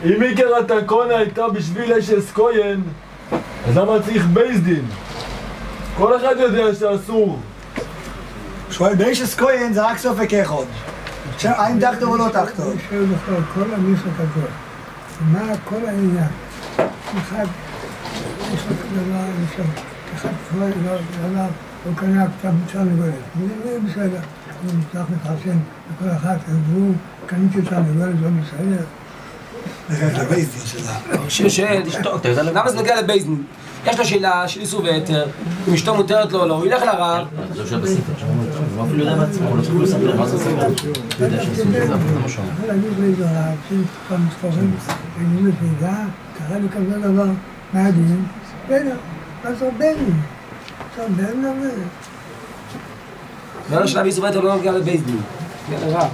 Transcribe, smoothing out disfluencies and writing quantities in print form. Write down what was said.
אם עיקר התקונה הייתה בשביל אשס כהן, אז למה צריך בייס דין? כל אחד יודע שאסור. שואל, באשס כהן זה רק סופק אחד. האם תחתוב או לא תחתוב? אני שואל בכלל, כל המשחק הזה, מה כל העניין? אחד, יש לו דבר, אחד כבר דבר, הוא קנה קצת מצר נגולת. זה בסדר, אני מצליח לפרסם לכל אחד, והוא קניתי אותה נגולת, לא בסדר. זה הבייסדין שלה. שואל, תשתוק, למה זה נגיע לבייסדין? יש לו שאלה של איסור והיתר, אם אשתו מותרת לו או לא, הוא ילך לרב. זה לא שואל בספר, הוא אפילו יודע בעצמו, הוא לא צריך לספר מה זה ספר. הוא יודע שאסור זה זה אפילו משהו. יכול להגיד לאיזה רב, שכבר מספרים, אני מפליגה, קרא לי כזה דבר, מה הדין? בטח, אז רבני. עכשיו בן נווה. ואין לו שאלה באיסור והיתר לא נגיע לבייסדין. כן, לרב.